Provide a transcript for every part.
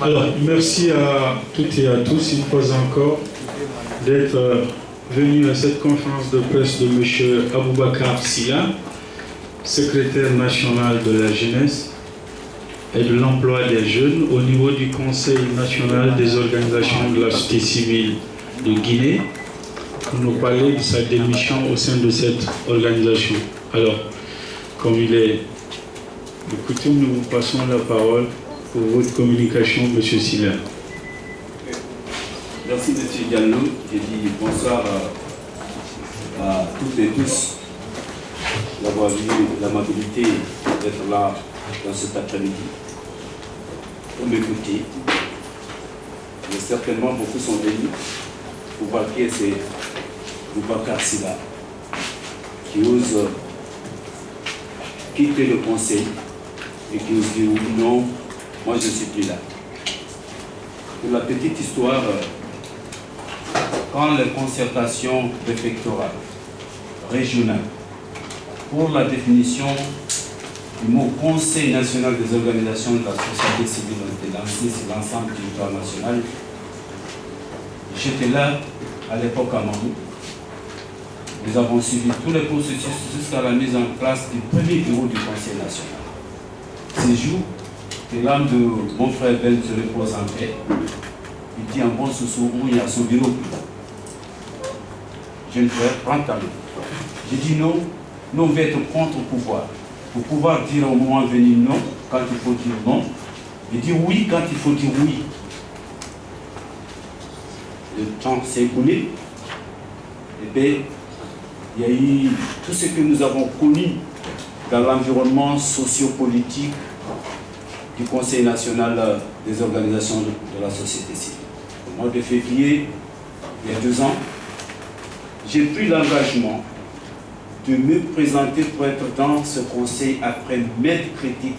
Alors, merci à toutes et à tous, une fois encore, d'être venus à cette conférence de presse de M. Aboubakar Silla, secrétaire national de la jeunesse et de l'emploi des jeunes au niveau du Conseil national des organisations de la société civile de Guinée, pour nous parler de sa démission au sein de cette organisation. Alors, comme il est de coutume, nous vous passons la parole pour votre communication, M. Silla. Merci, M. Diallo. Je dis bonsoir à toutes et tous d'avoir eu l'amabilité d'être là dans cet après-midi pour m'écouter. Mais certainement, beaucoup sont venus pour voir qui c'est Aboubakar Silla qui ose quitter le conseil et qui ose dire non, moi je ne suis plus là. Pour la petite histoire, quand les concertations préfectorales, régionales, pour la définition du mot Conseil national des organisations de la société civile ont été lancées sur l'ensemble du territoire national, j'étais là à l'époque à Mamou. Nous avons suivi tous les processus jusqu'à la mise en place du premier bureau du Conseil national. Ces jours, que l'âme de mon frère Ben se repose en paix, il dit en bon sous où il y a son bureau. Jeune frère, prends ta main. J'ai dit non, nous on veut être contre le pouvoir. Pour pouvoir dire au moment venu non, quand il faut dire non, et dire oui quand il faut dire oui. Le temps s'est écoulé, et bien, il y a eu tout ce que nous avons connu dans l'environnement socio-politique du Conseil national des organisations de la société civile. Au mois de février, il y a 2 ans, j'ai pris l'engagement de me présenter pour être dans ce conseil après m'être critique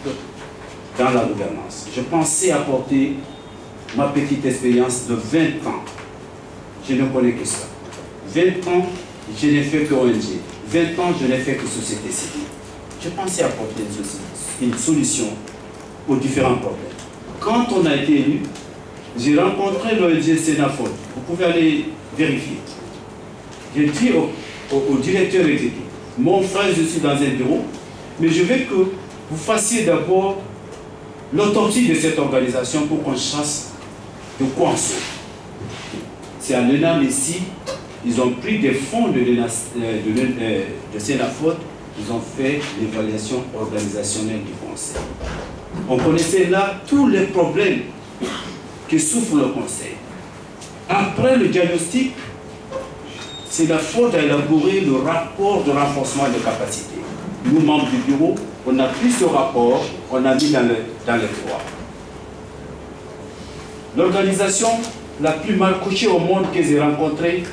dans la gouvernance. Je pensais apporter ma petite expérience de 20 ans. Je ne connais que ça. 20 ans, je n'ai fait que ONG. 20 ans, je n'ai fait que société civile. Je pensais apporter une solution aux différents problèmes. Quand on a été élu, j'ai rencontré l'ONG Sénafol. Vous pouvez aller vérifier. J'ai dit au directeur exécutif, mon frère, je suis dans un bureau, mais je veux que vous fassiez d'abord l'autopsie de cette organisation pour qu'on chasse de quoi on sort. C'est à l'ENAM ici, ils ont pris des fonds de Sénafol, ils ont fait l'évaluation organisationnelle du conseil. On connaissait là tous les problèmes que souffre le conseil. Après le diagnostic, c'est la faute d'élaborer le rapport de renforcement des capacités. Nous, membres du bureau, on a pris ce rapport, on a mis dans les droits. L'organisation la plus mal couchée au monde que j'ai rencontrée,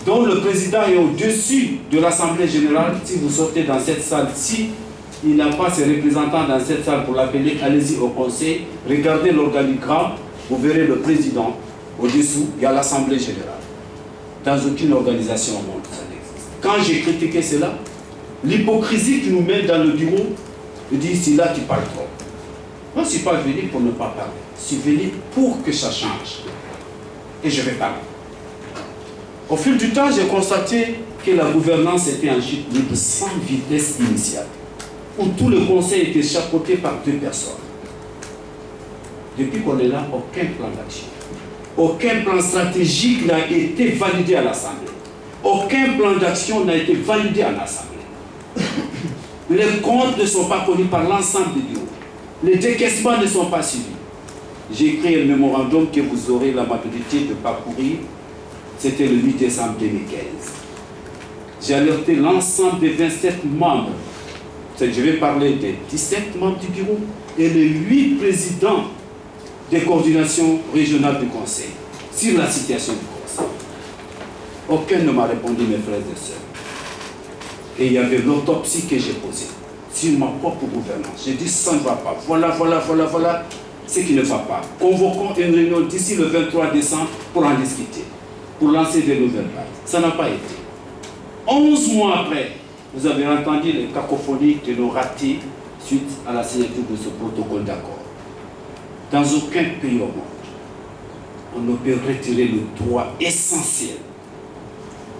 dont le président est au-dessus de l'Assemblée générale, si vous sortez dans cette salle, si il n'a pas ses représentants dans cette salle pour l'appeler, allez-y au conseil, regardez l'organigramme, vous verrez le président, au-dessous, il y a l'Assemblée générale. Dans aucune organisation au monde, ça n'existe. Quand j'ai critiqué cela, l'hypocrisie qui nous met dans le bureau, je dis, c'est là tu parles trop. Moi, je ne suis pas venu pour ne pas parler. Je suis venu pour que ça change. Et je vais parler. Au fil du temps, j'ai constaté que la gouvernance était en chute libre sans vitesse initiale, où tout le conseil était chapeauté par 2 personnes. Depuis qu'on est là, aucun plan d'action. Aucun plan stratégique n'a été validé à l'Assemblée. Aucun plan d'action n'a été validé à l'Assemblée. Les comptes ne sont pas connus par l'ensemble des bureaux. Les décaissements ne sont pas suivis. J'ai écrit un mémorandum que vous aurez l'amabilité de parcourir. C'était le 8 décembre 2015. J'ai alerté l'ensemble des 27 membres. Je vais parler des 17 membres du bureau et les 8 présidents des coordinations régionales du Conseil sur la situation du Conseil. Aucun ne m'a répondu, mes frères et sœurs. Et il y avait l'autopsie que j'ai posée sur ma propre gouvernance. J'ai dit, ça ne va pas. Voilà. ce qui ne va pas. Convoquons une réunion d'ici le 23 décembre pour en discuter, pour lancer des nouvelles bases. Ça n'a pas été. 11 mois après, vous avez entendu les cacophonies de nos ratés suite à la signature de ce protocole d'accord. Dans aucun pays au monde, on ne peut retirer le droit essentiel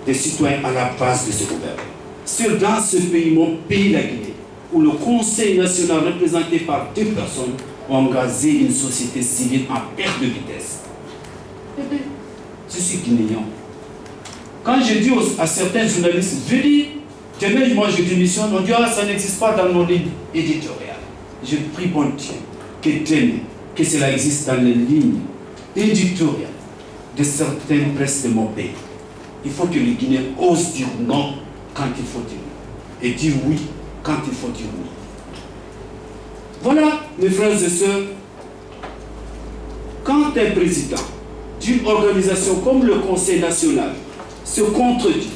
des citoyens à la base de ce gouvernement. C'est dans ce pays, mon pays, la Guinée, où le Conseil national représenté par 2 personnes ont gazé une société civile en perte de vitesse. Eh bien, je suis guinéen. Quand je dis à certains journalistes, venez, demain moi je démissionne, on dit ah, ça n'existe pas dans nos lignes éditoriales. Je prie bon Dieu que demain, que cela existe dans les lignes éditoriales de certaines presses de mon pays. Il faut que les Guinéens osent dire non quand il faut dire non. Et dire oui quand il faut dire oui. Voilà, mes frères et sœurs, quand un président d'une organisation comme le Conseil national se contredit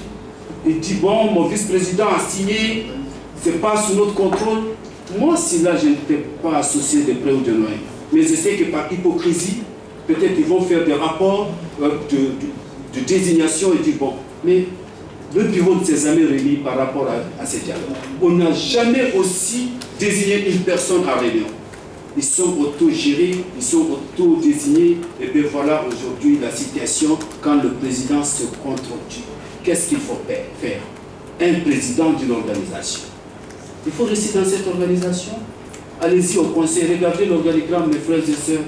et dit bon, mon vice-président a signé, c'est pas sous notre contrôle. Moi, si là, je n'étais pas associé de près ou de loin, mais je sais que par hypocrisie, peut-être ils vont faire des rapports de désignation et dire bon, mais le bureau ne s'est jamais réuni par rapport à ces dialogues. On n'a jamais aussi désigné une personne à réunion. Ils sont auto-gérés, ils sont auto-désignés. Et bien voilà aujourd'hui la situation quand le président se contredit. Qu'est-ce qu'il faut faire? Un président d'une organisation. Il faut rester dans cette organisation. Allez-y au conseil, regardez l'organigramme, mes frères et sœurs.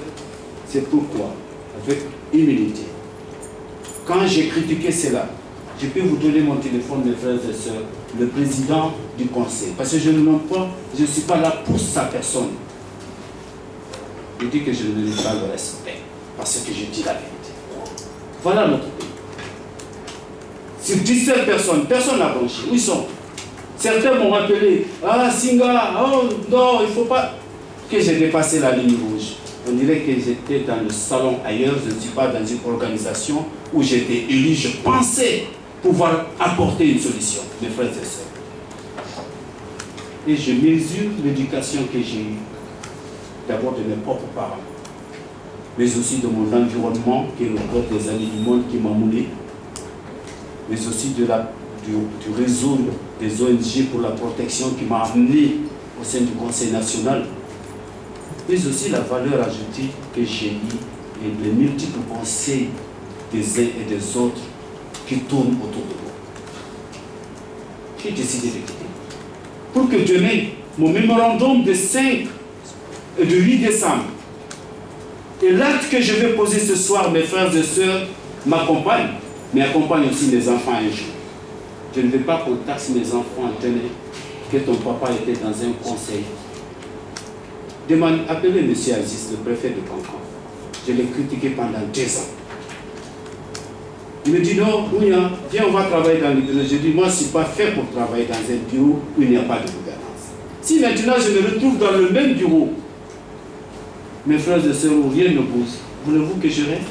C'est pourquoi, avec humilité, quand j'ai critiqué cela, je peux vous donner mon téléphone, mes frères et sœurs, le président du conseil. Parce que je ne nomme pas, je ne suis pas là pour sa personne. Je dis que je ne mérite pas le respect, parce que je dis la vérité. Voilà notre pays. Sur 17 personnes, personne n'a blanchi. Où ils sont? Certains m'ont rappelé, ah Singa, oh non, il ne faut pas que j'ai dépassé la ligne rouge. On dirait que j'étais dans le salon ailleurs, je ne suis pas dans une organisation où j'étais élu, je pensais pouvoir apporter une solution, mes frères et sœurs. Et je mesure l'éducation que j'ai eue, d'abord de mes propres parents, mais aussi de mon environnement, qui est le corps des amis du monde qui m'a mené, mais aussi du réseau des ONG pour la protection qui m'a amené au sein du Conseil national, mais aussi la valeur ajoutée que j'ai eue et les multiples conseils des uns et des autres qui tournent autour de moi. J'ai décidé de quitter. Pour que demain, mon mémorandum de 5 et de 8 décembre et l'acte que je vais poser ce soir, mes frères et sœurs, m'accompagnent, mais accompagnent aussi mes enfants un jour. Je ne veux pas qu'on taxe mes enfants, tenez, que ton papa était dans un conseil. Appelez M. Aziz, le préfet de Cancan. Je l'ai critiqué pendant 2 ans. Il me dit non, Ouya, viens, on va travailler dans le bureau. Je dis, moi, je ne suis pas fait pour travailler dans un bureau où il n'y a pas de gouvernance. Si maintenant je me retrouve dans le même bureau, mes frères et sœurs, où rien ne bouge, voulez-vous que je reste?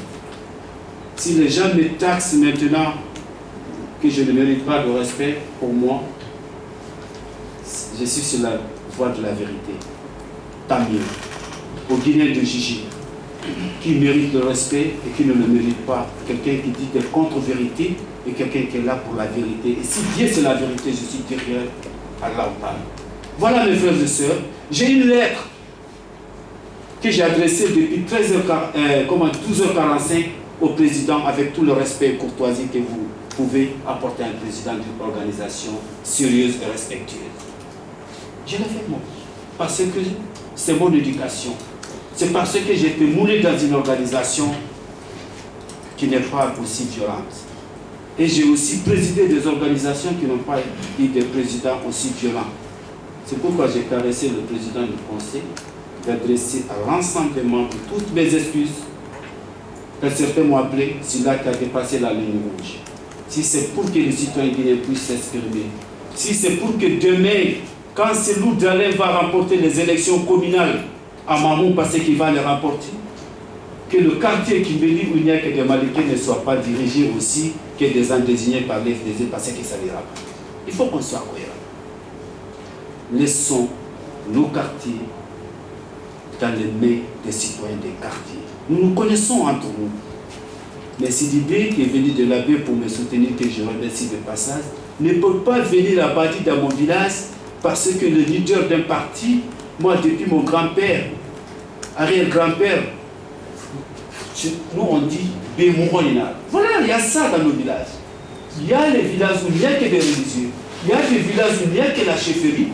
Si les gens me taxent maintenant que je ne mérite pas de respect pour moi, je suis sur la voie de la vérité. Tant mieux. Aux Guinéens de Gigi, qui mérite le respect et qui ne le mérite pas. Quelqu'un qui dit des contre-vérités et quelqu'un qui est là pour la vérité. Et si Dieu c'est la vérité, je suis derrière Allah. Voilà mes frères et sœurs. J'ai une lettre que j'ai adressée depuis 12h45 au président avec tout le respect et courtoisie que vous pouvez apporter à un président d'une organisation sérieuse et respectueuse. Je l'ai fait moi. Parce que c'est mon éducation. C'est parce que j'ai été moulé dans une organisation qui n'est pas aussi violente. Et j'ai aussi présidé des organisations qui n'ont pas eu des présidents aussi violents. C'est pourquoi j'ai caressé le président du conseil d'adresser à l'ensemble des membres toutes mes excuses. Quand certains m'ont appelé, c'est là qu'a dépassé la ligne rouge. Si c'est pour que les citoyens guinéens puissent s'exprimer, si c'est pour que demain, quand Selou Dalin va remporter les élections communales à Mamou parce qu'il va les remporter, que le quartier qui veut dire où il n'y a que des Malikiens ne soit pas dirigé aussi que des gens désignés par l'FDZ parce que ça n'ira pas. Il faut qu'on soit cohérent. Laissons nos quartiers dans les mains des citoyens des quartiers. Nous nous connaissons entre nous. Mais Sidibé, qui est venu de la baie pour me soutenir, que je remercie de passage, ne peut pas venir à Badi dans mon village parce que le leader d'un parti, moi depuis mon grand-père, arrière-grand-père, nous on dit Bémouroïna. Voilà, il y a ça dans nos villages. Il y a les villages où il n'y a que des religieux. Il y a des villages où il n'y a que la chefferie.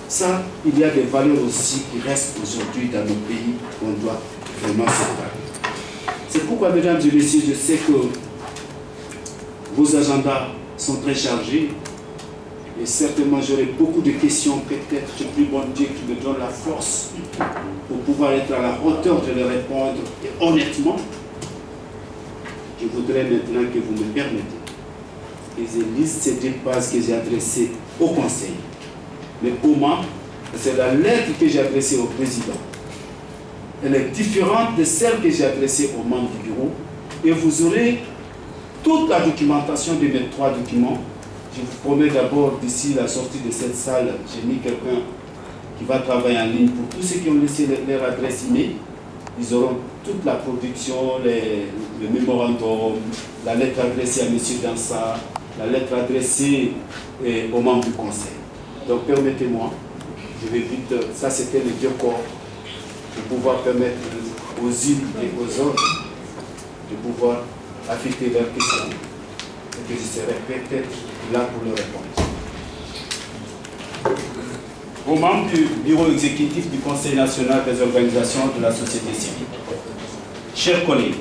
Ça, il y a des valeurs aussi qui restent aujourd'hui dans nos pays qu'on doit vraiment séparer. C'est pourquoi, mesdames et messieurs, je sais que vos agendas sont très chargés et certainement j'aurai beaucoup de questions. Peut-être je prie bon Dieu qui me donne la force pour pouvoir être à la hauteur de les répondre et honnêtement. Je voudrais maintenant que vous me permettez que je lise ces deux bases que j'ai adressées au Conseil. Mais pour moi, c'est la lettre que j'ai adressée au président. Elle est différente de celle que j'ai adressée aux membres du bureau. Et vous aurez toute la documentation de mes 3 documents. Je vous promets d'abord, d'ici la sortie de cette salle, j'ai mis quelqu'un qui va travailler en ligne pour tous ceux qui ont laissé leur adresse email. Ils auront toute la production, le mémorandum, la lettre adressée à M. Dansa, la lettre adressée aux membres du conseil. Donc permettez-moi, je vais vite, ça c'était les 2 corps, de pouvoir permettre aux îles et aux autres de pouvoir affecter leurs questions et que je serai peut-être là pour leur répondre. Aux membres du bureau exécutif du Conseil national des organisations de la société civile, chers collègues,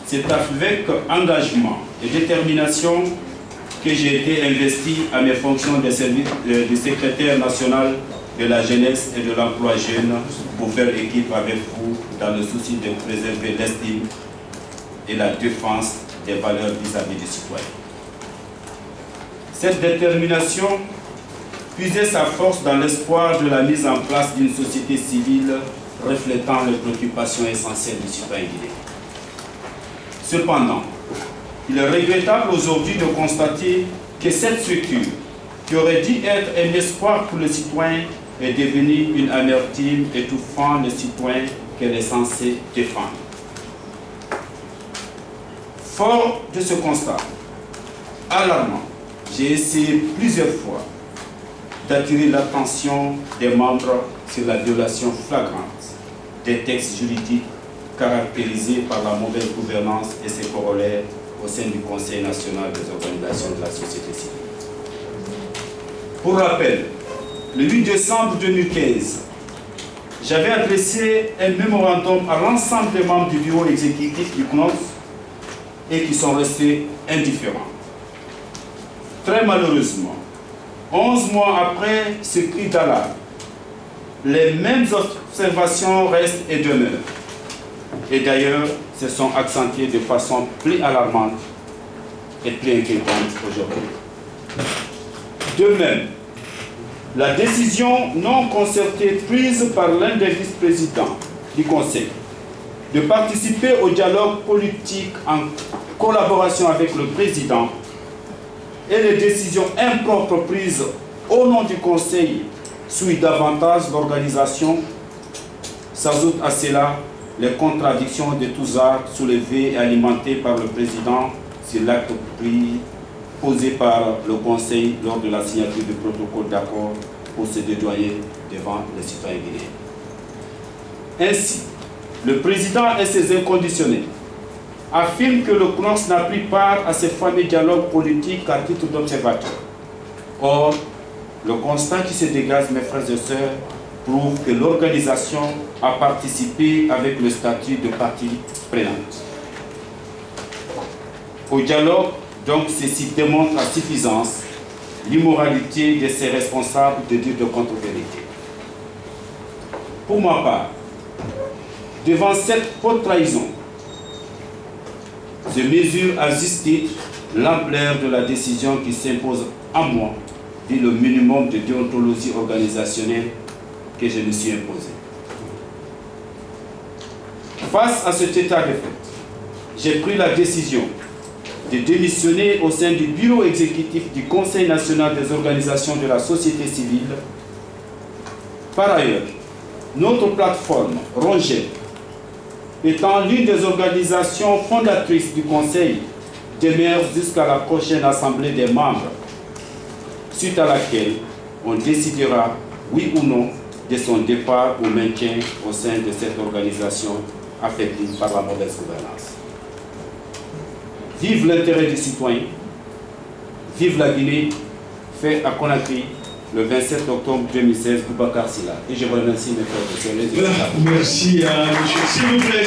c'est avec engagement et détermination que j'ai été investi à mes fonctions de secrétaire national de la jeunesse et de l'emploi jeune pour faire équipe avec vous dans le souci de préserver l'estime et la défense des valeurs vis-à-vis des citoyens. Cette détermination puisait sa force dans l'espoir de la mise en place d'une société civile reflétant les préoccupations essentielles du citoyen guinéen. Cependant, il est regrettable aujourd'hui de constater que cette structure, qui aurait dû être un espoir pour le citoyen, est devenue une amertume étouffant le citoyen qu'elle est censée défendre. Fort de ce constat alarmant, j'ai essayé plusieurs fois d'attirer l'attention des membres sur la violation flagrante des textes juridiques caractérisés par la mauvaise gouvernance et ses corollaires au sein du Conseil national des organisations de la société civile. Pour rappel, le 8 décembre 2015, j'avais adressé un mémorandum à l'ensemble des membres du bureau exécutif du CNOS et qui sont restés indifférents. Très malheureusement, 11 mois après ce cri d'alarme, les mêmes observations restent et demeurent. Et d'ailleurs, se sont accentuées de façon plus alarmante et plus inquiétante aujourd'hui. De même, la décision non concertée prise par l'un des vice-présidents du Conseil de participer au dialogue politique en collaboration avec le président et les décisions impropres prises au nom du Conseil suit davantage l'organisation. S'ajoutent à cela les contradictions de tous arts soulevées et alimentées par le président sur l'acte posé par le Conseil lors de la signature du protocole d'accord pour se dédouaner devant les citoyens guinéens. Ainsi, le président et ses inconditionnels affirment que le CNOS n'a pris part à ces fameux dialogues politiques à titre d'observateur. Or, le constat qui se dégage, mes frères et sœurs, prouve que l'organisation a participé avec le statut de partie prenante. Au dialogue, donc, ceci démontre à suffisance l'immoralité de ces responsables de dire de contre-vérité. Pour ma part, devant cette haute trahison, je mesure à juste titre l'ampleur de la décision qui s'impose à moi, vu le minimum de déontologie organisationnelle que je me suis imposé. Face à cet état de fait, j'ai pris la décision de démissionner au sein du bureau exécutif du Conseil national des organisations de la société civile. Par ailleurs, Notre plateforme, Ronget, étant l'une des organisations fondatrices du Conseil, demeure jusqu'à la prochaine assemblée des membres, suite à laquelle on décidera, oui ou non, de son départ ou maintien au sein de cette organisation affaiblie par la mauvaise gouvernance. Vive l'intérêt des citoyens, vive la Guinée, fait à Conakry le 27 octobre 2016, Boubacar Silla. Et je vous remercie, mes frères et sœurs. Merci à M. S'il vous plaît,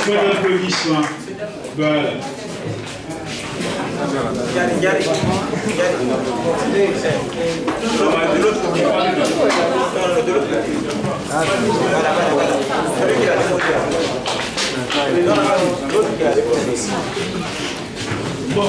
bon applaudissement. Voilà. Bon.